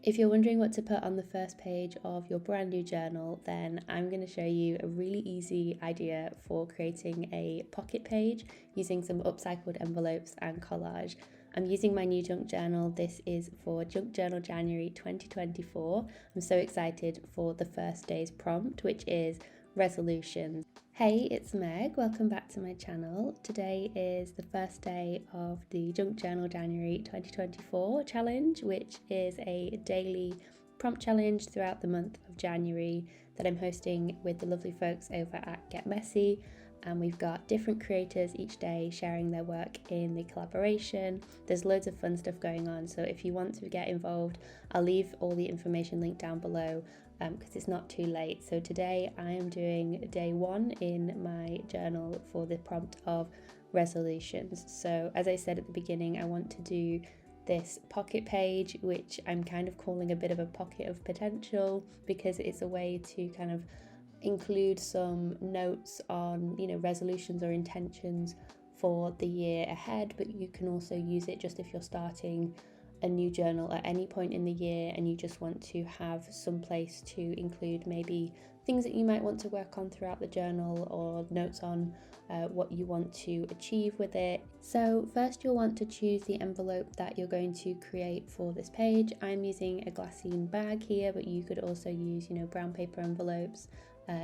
If you're wondering what to put on the first page of your brand new journal, then I'm going to show you a really easy idea for creating a pocket page using some upcycled envelopes and collage. I'm using my new junk journal. This is for Junk Journal January 2024. I'm so excited for the first day's prompt, which is resolutions. Hey, it's Meg. Welcome back to my channel. Today is the first day of the Junk Journal January 2024 challenge, which is a daily prompt challenge throughout the month of January that I'm hosting with the lovely folks over at Get Messy. And we've got different creators each day sharing their work in the collaboration. There's loads of fun stuff going on, so if you want to get involved, I'll leave all the information linked down below because it's not too late. So today I am doing day one in my journal for the prompt of resolutions. So as I said at the beginning, I want to do this pocket page, which I'm kind of calling a bit of a pocket of potential, because it's a way to kind of include some notes on, resolutions or intentions for the year ahead, but you can also use it just if you're starting a new journal at any point in the year and you just want to have some place to include maybe things that you might want to work on throughout the journal, or notes on what you want to achieve with it. So first you'll want to choose the envelope that you're going to create for this page. I'm using a glassine bag here, but you could also use, brown paper envelopes,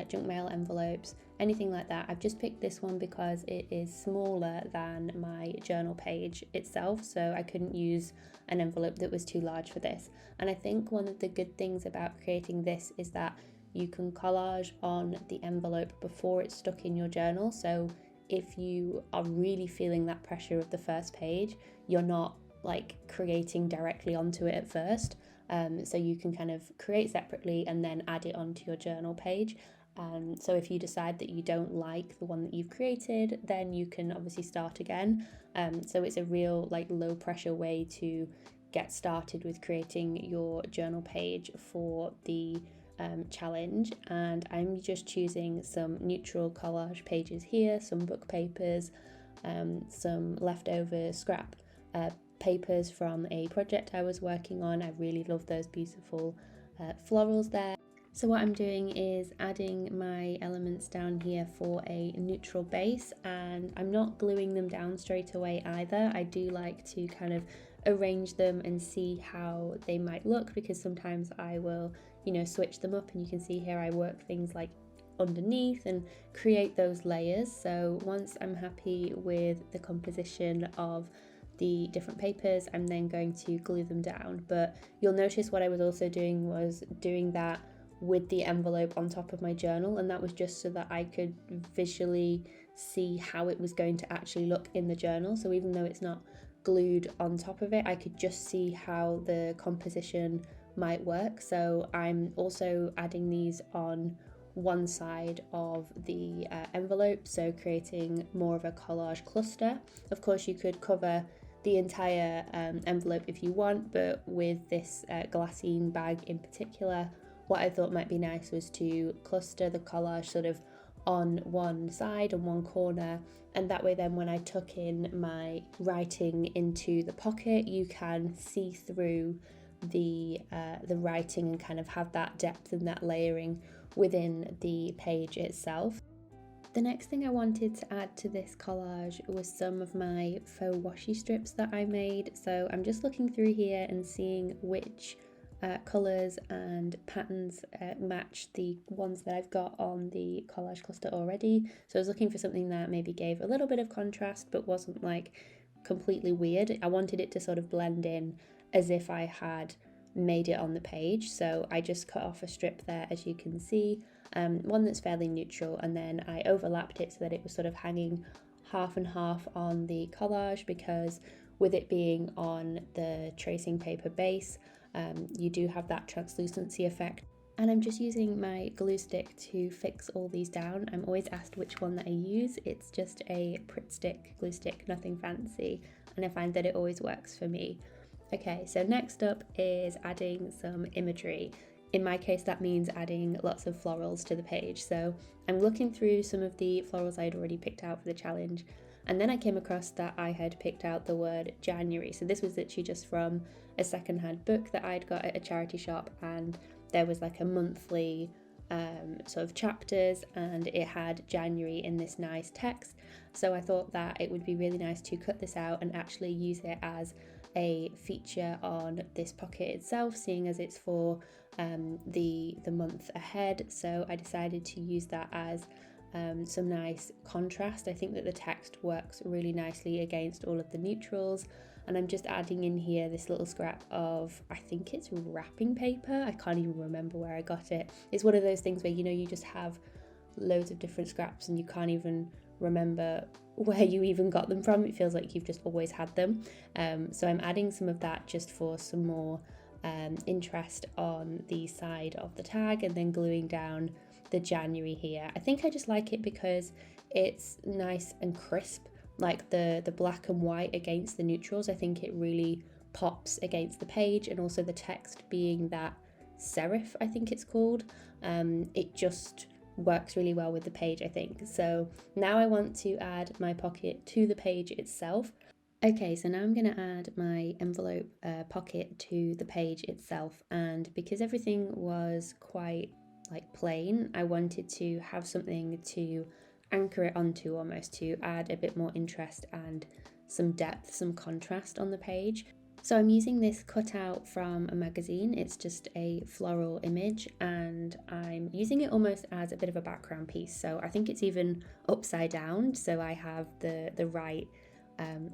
junk mail envelopes, anything like that. I've just picked this one because it is smaller than my journal page itself, so I couldn't use an envelope that was too large for this. And I think one of the good things about creating this is that you can collage on the envelope before it's stuck in your journal. So if you are really feeling that pressure of the first page, you're not like creating directly onto it at first. So you can kind of create separately and then add it onto your journal page. So if you decide that you don't like the one that you've created, then you can obviously start again. So it's a real low pressure way to get started with creating your journal page for the challenge. And I'm just choosing some neutral collage pages here, some book papers, some leftover scrap papers from a project I was working on. I really love those beautiful florals there. So what I'm doing is adding my elements down here for a neutral base, and I'm not gluing them down straight away either. I do like to kind of arrange them and see how they might look, because sometimes I will, switch them up, and you can see here I work things like underneath and create those layers. So once I'm happy with the composition of the different papers, I'm then going to glue them down. But you'll notice what I was also doing was doing that with the envelope on top of my journal, and that was just so that I could visually see how it was going to actually look in the journal. So even though it's not glued on top of it, I could just see how the composition might work. So I'm also adding these on one side of the envelope, so creating more of a collage cluster. Of course, you could cover the entire envelope if you want, but with this glassine bag in particular, what I thought might be nice was to cluster the collage sort of on one side and one corner, and that way then when I tuck in my writing into the pocket, you can see through the writing and kind of have that depth and that layering within the page itself. The next thing I wanted to add to this collage was some of my faux washi strips that I made. So I'm just looking through here and seeing which colours and patterns match the ones that I've got on the collage cluster already. So I was looking for something that maybe gave a little bit of contrast but wasn't completely weird. I wanted it to sort of blend in as if I had made it on the page. So I just cut off a strip there, as you can see, one that's fairly neutral, and then I overlapped it so that it was sort of hanging half and half on the collage, because with it being on the tracing paper base, you do have that translucency effect. And I'm just using my glue stick to fix all these down. I'm always asked which one that I use. It's just a Pritt Stick glue stick, nothing fancy, and I find that it always works for me. Okay, so next up is adding some imagery. In my case, that means adding lots of florals to the page. So I'm looking through some of the florals I'd already picked out for the challenge, And then I came across that I had picked out the word January. So this was literally just from a secondhand book that I'd got at a charity shop, and there was like a monthly sort of chapters, and it had January in this nice text. So I thought that it would be really nice to cut this out and actually use it as a feature on this pocket itself, seeing as it's for the month ahead. So I decided to use that as some nice contrast. I think that the text works really nicely against all of the neutrals, and I'm just adding in here this little scrap of, I think it's wrapping paper. I can't even remember where I got it. It's one of those things where, you know, you just have loads of different scraps and you can't even remember where you even got them from. It feels like you've just always had them. So I'm adding some of that just for some more interest on the side of the tag, and then gluing down the January here. I think I just like it because it's nice and crisp, like the black and white against the neutrals. I think it really pops against the page, and also the text being that serif, I think it's called, it just works really well with the page, I think. So now I want to add my pocket to the page itself. Okay, so now I'm going to add my envelope pocket to the page itself, and because everything was quite like plain, I wanted to have something to anchor it onto, almost to add a bit more interest and some depth, some contrast on the page. So I'm using this cutout from a magazine. It's just a floral image, and I'm using it almost as a bit of a background piece. So I think it's even upside down, so I have the right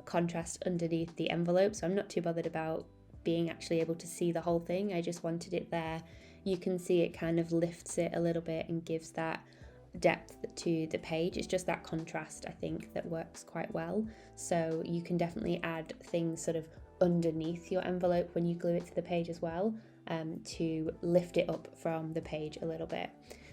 contrast underneath the envelope. So I'm not too bothered about being actually able to see the whole thing. I just wanted it there. You can see it kind of lifts it a little bit and gives that depth to the page. It's just that contrast, I think, that works quite well. So you can definitely add things sort of underneath your envelope when you glue it to the page as well, to lift it up from the page a little bit.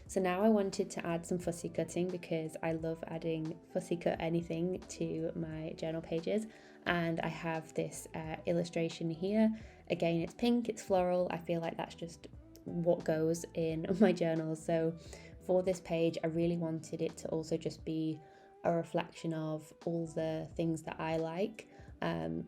So now I wanted to add some fussy cutting, because I love adding fussy cut anything to my journal pages, and I have this illustration here. Again, it's pink, it's floral. I feel like that's just what goes in my journals. So for this page, I really wanted it to also just be a reflection of all the things that I like,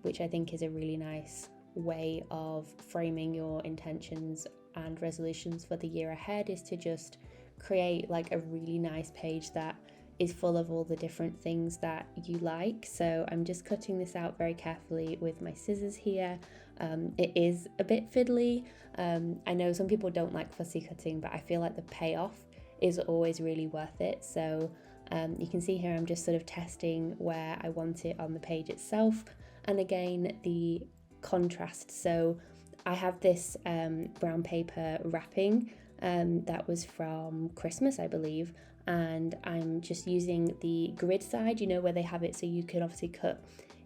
which I think is a really nice way of framing your intentions and resolutions for the year ahead, is to just create like a really nice page that is full of all the different things that you like. So I'm just cutting this out very carefully with my scissors here. It is a bit fiddly. I know some people don't like fussy cutting, but I feel like the payoff is always really worth it. So you can see here I'm just sort of testing where I want it on the page itself, and again the contrast. So I have this brown paper wrapping that was from Christmas, I believe, and I'm just using the grid side, you know, where they have it so you can obviously cut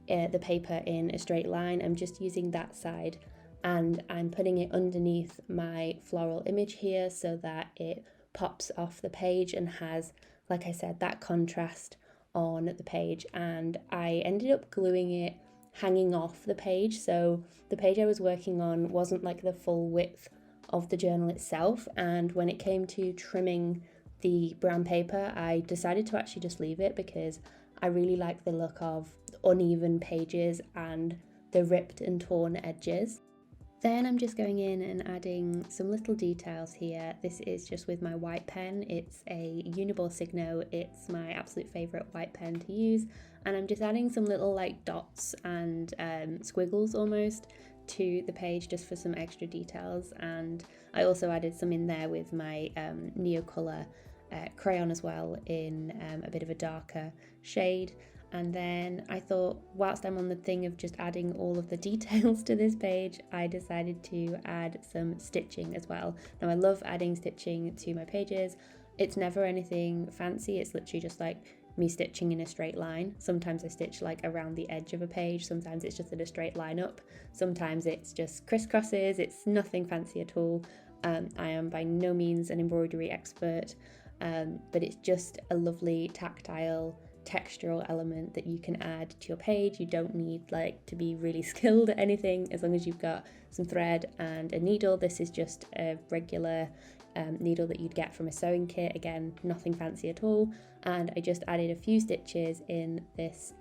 the paper in a straight line. I'm just using that side, and I'm putting it underneath my floral image here so that it pops off the page and has, like I said, that contrast on the page. And I ended up gluing it hanging off the page, so the page I was working on wasn't like the full width of the journal itself, and when it came to trimming the brown paper, I decided to actually just leave it, because I really like the look of uneven pages and the ripped and torn edges. Then I'm just going in and adding some little details here. This is just with my white pen. It's a Uniball Signo. It's my absolute favourite white pen to use, and I'm just adding some little like dots and squiggles almost to the page just for some extra details. And I also added some in there with my Neocolor crayon as well, in a bit of a darker shade. And then I thought, whilst I'm on the thing of just adding all of the details to this page, I decided to add some stitching as well. Now I love adding stitching to my pages. It's never anything fancy, it's literally just like me stitching in a straight line. Sometimes I stitch like around the edge of a page, sometimes it's just in a straight line up, sometimes it's just crisscrosses. It's nothing fancy at all. I am by no means an embroidery expert, but it's just a lovely tactile textural element that you can add to your page. You don't need like to be really skilled at anything, as long as you've got some thread and a needle. This is just a regular needle that you'd get from a sewing kit, again nothing fancy at all. And I just added a few stitches in this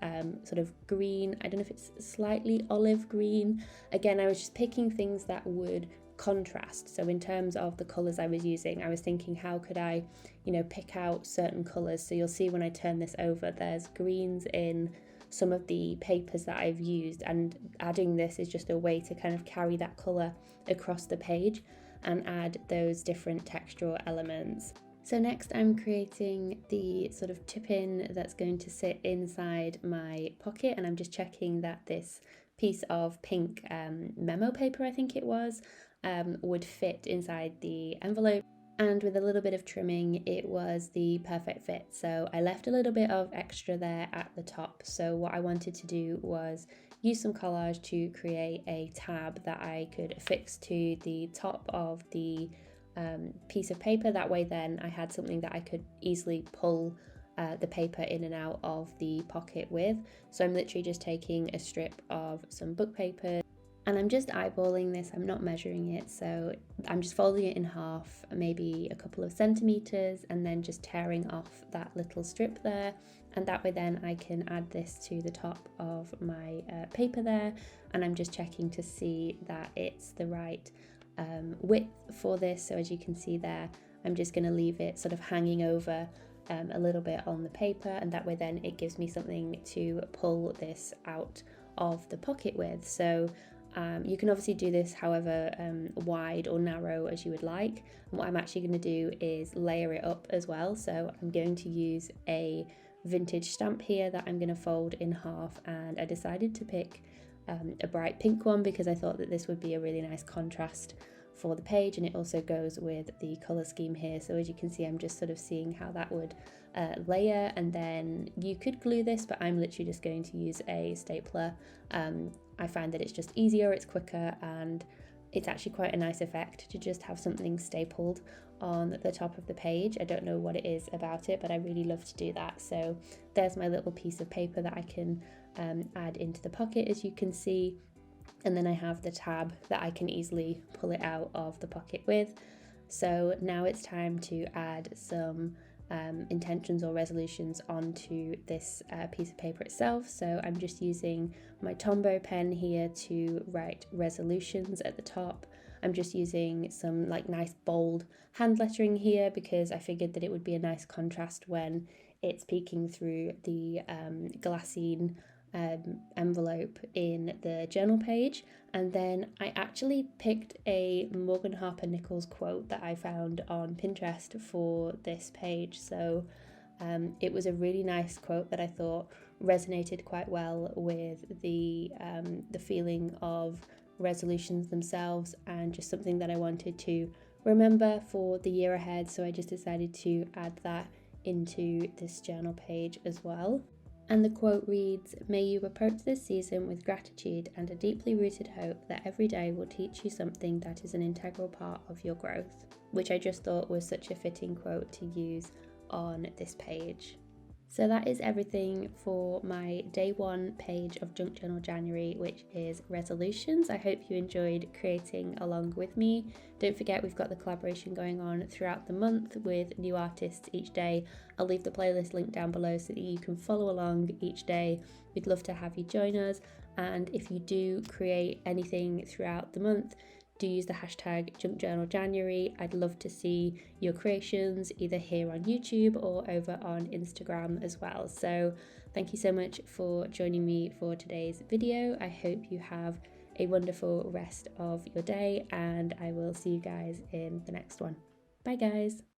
sort of green, I don't know if it's slightly olive green. Again, I was just picking things that would contrast. So in terms of the colours I was using, I was thinking, how could I, pick out certain colours? So you'll see when I turn this over, there's greens in some of the papers that I've used, and adding this is just a way to kind of carry that colour across the page and add those different textural elements. So next I'm creating the sort of tip-in that's going to sit inside my pocket, and I'm just checking that this piece of pink memo paper, I think it was, would fit inside the envelope. And with a little bit of trimming, it was the perfect fit. So I left a little bit of extra there at the top. So what I wanted to do was use some collage to create a tab that I could affix to the top of the piece of paper. That way then I had something that I could easily pull the paper in and out of the pocket with. So I'm literally just taking a strip of some book paper, and I'm just eyeballing this, I'm not measuring it, so I'm just folding it in half, maybe a couple of centimeters, and then just tearing off that little strip there. And that way then I can add this to the top of my paper there, and I'm just checking to see that it's the right width for this. So as you can see there, I'm just going to leave it sort of hanging over a little bit on the paper, and that way then it gives me something to pull this out of the pocket with. So you can obviously do this however wide or narrow as you would like. And what I'm actually going to do is layer it up as well. So I'm going to use a vintage stamp here that I'm going to fold in half, and I decided to pick a bright pink one because I thought that this would be a really nice contrast for the page, and it also goes with the colour scheme here. So as you can see, I'm just sort of seeing how that would layer, and then you could glue this, but I'm literally just going to use a stapler. I find that it's just easier, it's quicker, and it's actually quite a nice effect to just have something stapled on the top of the page. I don't know what it is about it, but I really love to do that. So there's my little piece of paper that I can add into the pocket, as you can see. And then I have the tab that I can easily pull it out of the pocket with. So now it's time to add some intentions or resolutions onto this piece of paper itself. So I'm just using my Tombow pen here to write resolutions at the top. I'm just using some like nice bold hand lettering here because I figured that it would be a nice contrast when it's peeking through the glassine envelope in the journal page. And then I actually picked a Morgan Harper Nichols quote that I found on Pinterest for this page. So it was a really nice quote that I thought resonated quite well with the feeling of resolutions themselves, and just something that I wanted to remember for the year ahead. So I just decided to add that into this journal page as well. And the quote reads, "May you approach this season with gratitude and a deeply rooted hope that every day will teach you something that is an integral part of your growth," which I just thought was such a fitting quote to use on this page. So that is everything for my day one page of Junk Journal January, which is resolutions. I hope you enjoyed creating along with me. Don't forget, we've got the collaboration going on throughout the month with new artists each day. I'll leave the playlist link down below so that you can follow along each day. We'd love to have you join us. And if you do create anything throughout the month, do use the hashtag JunkJournalJanuary. I'd love to see your creations either here on YouTube or over on Instagram as well. So thank you so much for joining me for today's video. I hope you have a wonderful rest of your day, and I will see you guys in the next one. Bye guys.